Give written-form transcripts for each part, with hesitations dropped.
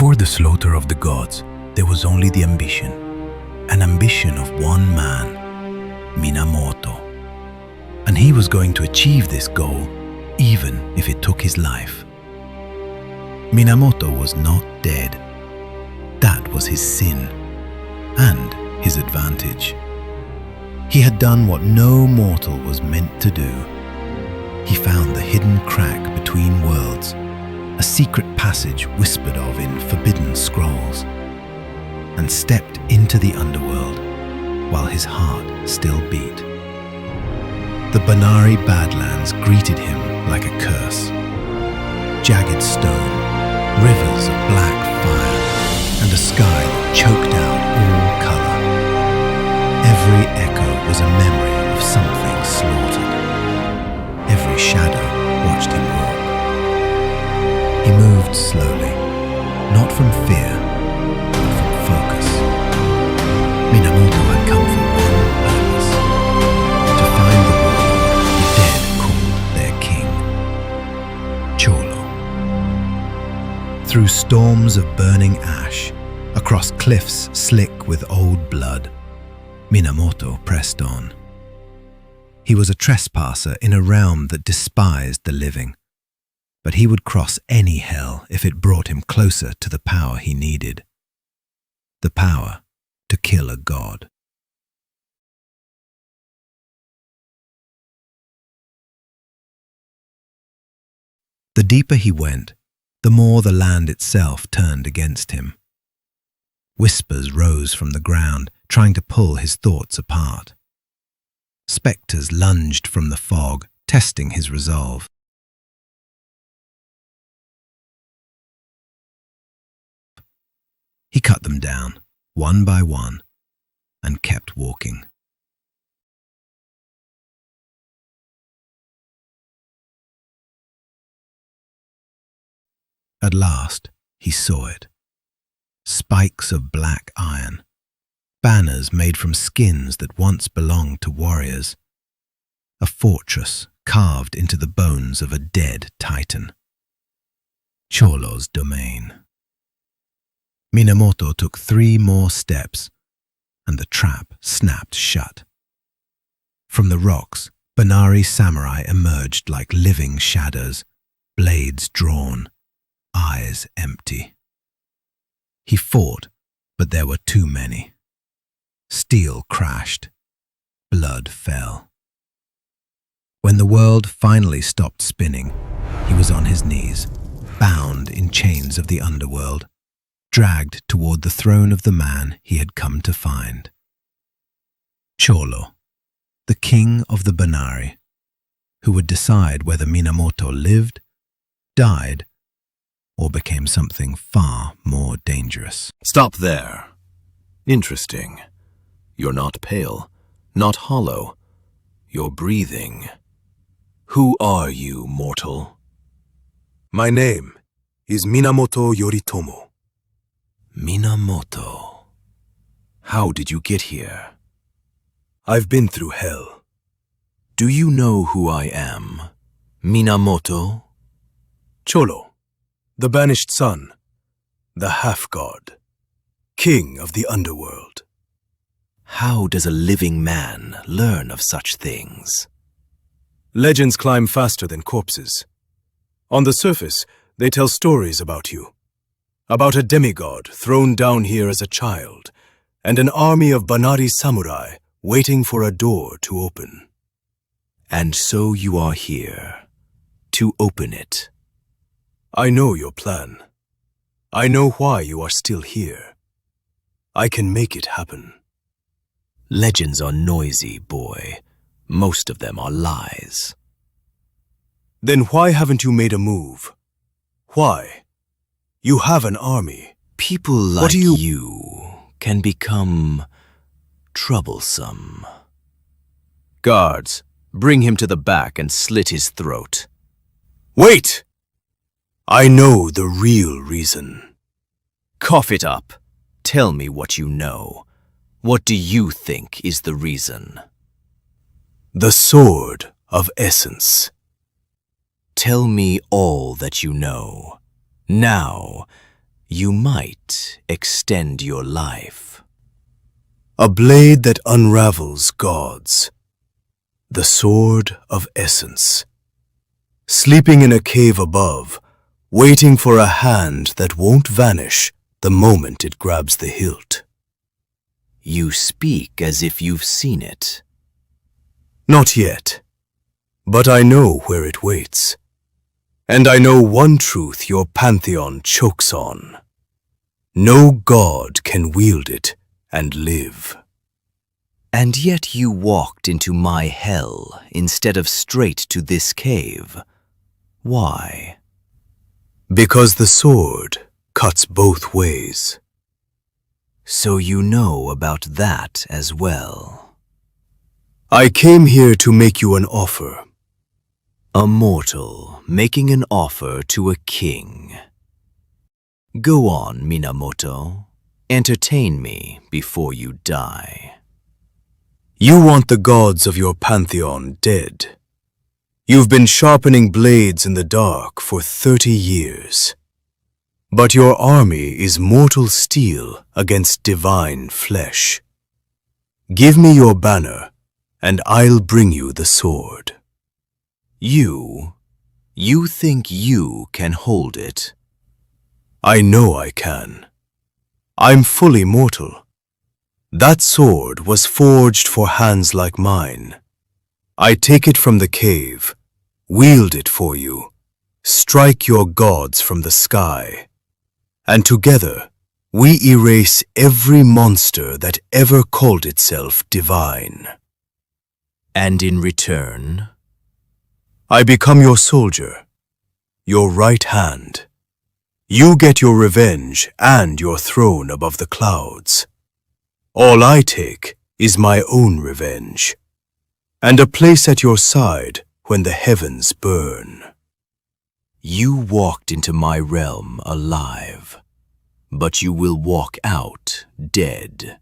Before the slaughter of the gods, there was only the ambition. An ambition of one man, Minamoto. And he was going to achieve this goal, even if it took his life. Minamoto was not dead. That was his sin, and his advantage. He had done what no mortal was meant to do. He found the hidden crack between worlds, a secret passage whispered of in forbidden scrolls, and stepped into the underworld while his heart still beat. The Banari Badlands greeted him like a curse. Jagged stone, rivers of black fire, and a sky that choked out all color. Every echo was a memory of something slaughtered. Every shadow watched him walk. He moved slowly, not from fear, but from focus. Minamoto had come for one purpose: to find the warlord the dead called their king, Cholo. Through storms of burning ash, across cliffs slick with old blood, Minamoto pressed on. He was a trespasser in a realm that despised the living, but he would cross any hell if it brought him closer to the power he needed. The power to kill a god. The deeper he went, the more the land itself turned against him. Whispers rose from the ground, trying to pull his thoughts apart. Spectres lunged from the fog, testing his resolve. He cut them down, one by one, and kept walking. At last, he saw it. Spikes of black iron, banners made from skins that once belonged to warriors, a fortress carved into the bones of a dead titan. Cholo's domain. Minamoto took 3 more steps, and the trap snapped shut. From the rocks, Banari samurai emerged like living shadows, blades drawn, eyes empty. He fought, but there were too many. Steel crashed. Blood fell. When the world finally stopped spinning, he was on his knees, bound in chains of the underworld, dragged toward the throne of the man he had come to find. Cholo, the king of the Banari, who would decide whether Minamoto lived, died, or became something far more dangerous. Stop there. Interesting. You're not pale, not hollow. You're breathing. Who are you, mortal? My name is Minamoto Yoritomo. Minamoto. How did you get here? I've been through hell. Do you know who I am? Minamoto? Cholo, the banished son, the half-god, king of the underworld. How does a living man learn of such things? Legends climb faster than corpses. On the surface, they tell stories about you. About a demigod thrown down here as a child, and an army of Banari samurai waiting for a door to open. And so you are here, to open it. I know your plan. I know why you are still here. I can make it happen. Legends are noisy, boy. Most of them are lies. Then why haven't you made a move? Why? You have an army. People like you can become troublesome. Guards, bring him to the back and slit his throat. Wait! I know the real reason. Cough it up. Tell me what you know. What do you think is the reason? The Sword of Essence. Tell me all that you know. Now, You might extend your life. A blade that unravels gods. The sword of essence. Sleeping in a cave above, waiting for a hand that won't vanish the moment it grabs the hilt. You speak as if you've seen it. Not yet, but I know where it waits. And I know one truth your pantheon chokes on. No god can wield it and live. And yet you walked into my hell instead of straight to this cave. Why? Because the sword cuts both ways. So you know about that as well. I came here to make you an offer. A mortal making an offer to a king. Go on, Minamoto. Entertain me before you die. You want the gods of your pantheon dead. You've been sharpening blades in the dark for 30 years. But your army is mortal steel against divine flesh. Give me your banner, and I'll bring you the sword. You think you can hold it? I know I can. I'm fully mortal. That sword was forged for hands like mine. I take it from the cave, wield it for you, strike your gods from the sky, and together we erase every monster that ever called itself divine. And in return? I become your soldier, your right hand. You get your revenge and your throne above the clouds. All I take is my own revenge, and a place at your side when the heavens burn. You walked into my realm alive, but you will walk out dead.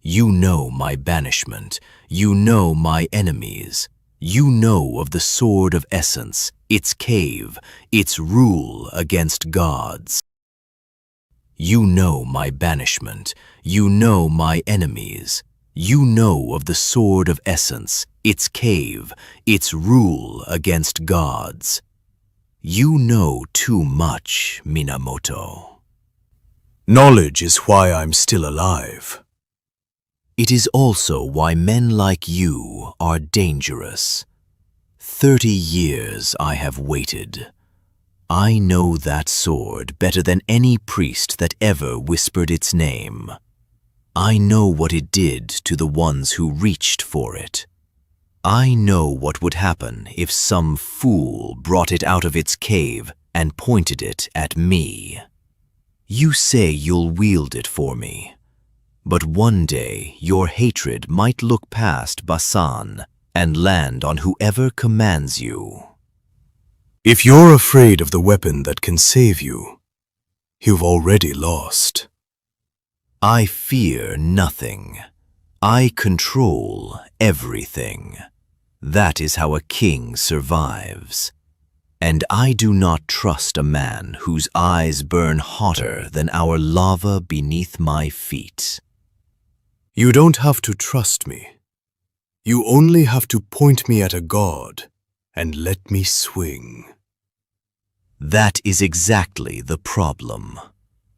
You know my banishment, you know my enemies, you know of the sword of essence, its cave, its rule against gods. You know my banishment, you know my enemies, you know of the sword of essence, its cave, its rule against gods. You know too much, Minamoto. Knowledge is why I'm still alive. It is also why men like you are dangerous. 30 years I have waited. I know that sword better than any priest that ever whispered its name. I know what it did to the ones who reached for it. I know what would happen if some fool brought it out of its cave and pointed it at me. You say you'll wield it for me, but one day your hatred might look past Basan and land on whoever commands you. If you're afraid of the weapon that can save you, you've already lost. I fear nothing. I control everything. That is how a king survives. And I do not trust a man whose eyes burn hotter than our lava beneath my feet. You don't have to trust me. You only have to point me at a god and let me swing. That is exactly the problem.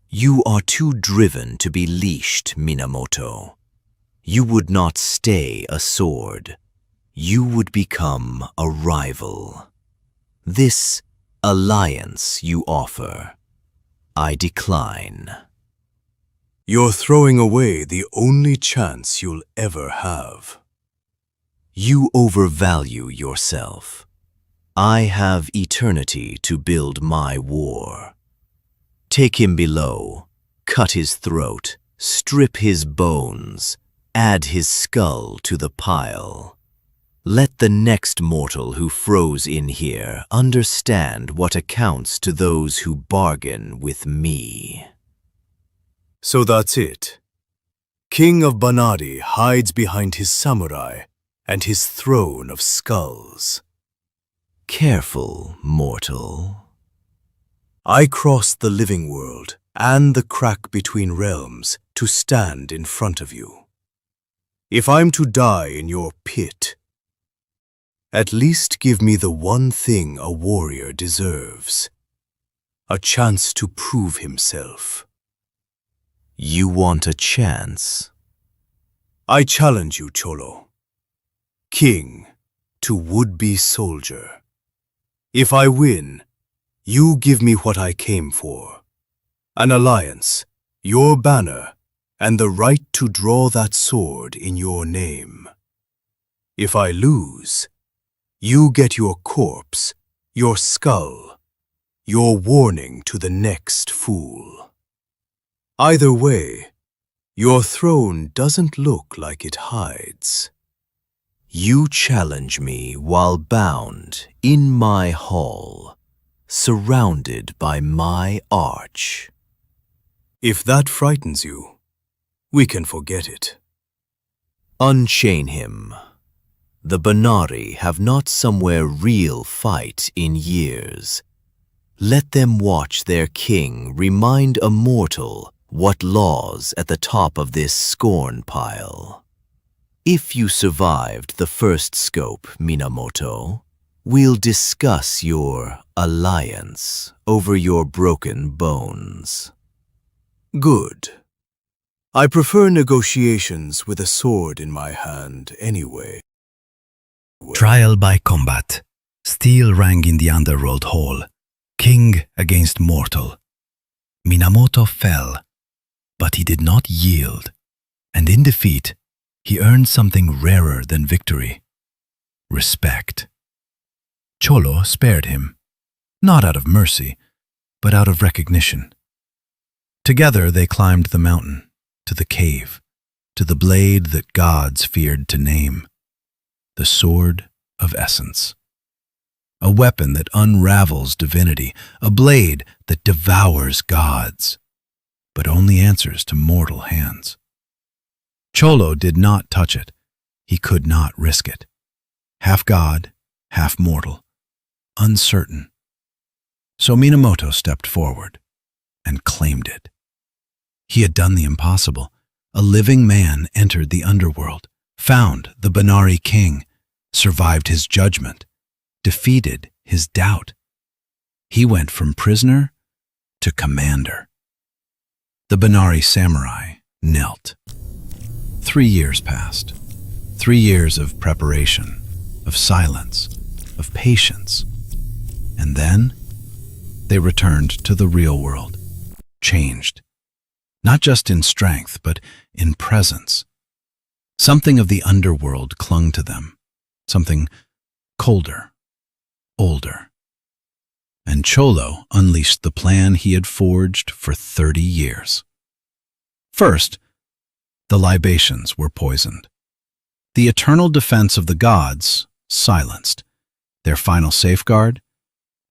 You are too driven to be leashed, Minamoto. You would not stay a sword. You would become a rival. This alliance you offer, I decline. You're throwing away the only chance you'll ever have. You overvalue yourself. I have eternity to build my war. Take him below, cut his throat, strip his bones, add his skull to the pile. Let the next mortal who froze in here understand what accounts to those who bargain with me. So that's it. King of Banadi hides behind his samurai and his throne of skulls. Careful, mortal. I crossed the living world and the crack between realms to stand in front of you. If I'm to die in your pit, at least give me the one thing a warrior deserves: a chance to prove himself. You want a chance? I challenge you, Cholo. King to would-be soldier. If I win, you give me what I came for: an alliance, your banner, and the right to draw that sword in your name. If I lose, you get your corpse, your skull, your warning to the next fool. Either way, your throne doesn't look like it hides. You challenge me while bound in my hall, surrounded by my arch. If that frightens you, we can forget it. Unchain him. The Banari have not somewhere real fight in years. Let them watch their king remind a mortal what laws at the top of this scorn pile. If you survived the first scope, Minamoto, we'll discuss your alliance over your broken bones. Good. I prefer negotiations with a sword in my hand anyway. Trial by combat. Steel rang in the underworld hall. King against mortal. Minamoto fell, but he did not yield, and in defeat, he earned something rarer than victory: respect. Cholo spared him, not out of mercy, but out of recognition. Together they climbed the mountain, to the cave, to the blade that gods feared to name, the Sword of Essence. A weapon that unravels divinity, a blade that devours gods, but only answers to mortal hands. Cholo did not touch it. He could not risk it. Half god, half mortal, uncertain. So Minamoto stepped forward and claimed it. He had done the impossible. A living man entered the underworld, found the Banari king, survived his judgment, defeated his doubt. He went from prisoner to commander. The Banari samurai knelt. 3 years passed. 3 years of preparation, of silence, of patience. And then they returned to the real world, changed. Not just in strength, but in presence. Something of the underworld clung to them, something colder, older. And Cholo unleashed the plan he had forged for 30 years. First, the libations were poisoned. The eternal defense of the gods silenced. Their final safeguard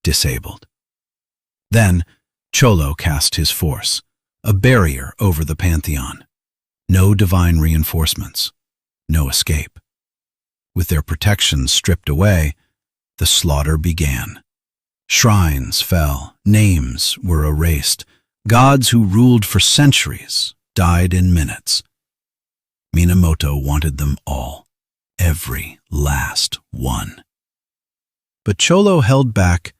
disabled. Then Cholo cast his force, a barrier over the pantheon. No divine reinforcements, no escape. With their protection stripped away, the slaughter began. Shrines fell, names were erased. Gods who ruled for centuries died in minutes. Minamoto wanted them all, every last one. But Cholo held back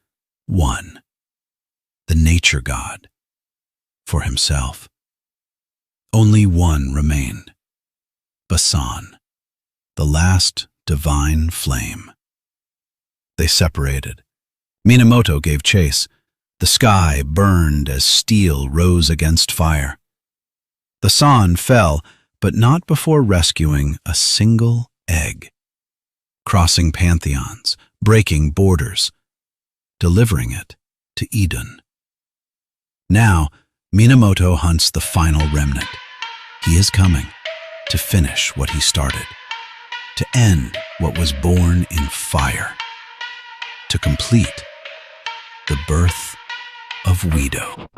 one, the nature god, for himself. Only one remained, Basan, the last divine flame. They separated. Minamoto gave chase. The sky burned as steel rose against fire. The sun fell, but not before rescuing a single egg, crossing pantheons, breaking borders, delivering it to Eden. Now, Minamoto hunts the final remnant. He is coming to finish what he started, to end what was born in fire, to complete the birth of Weedo.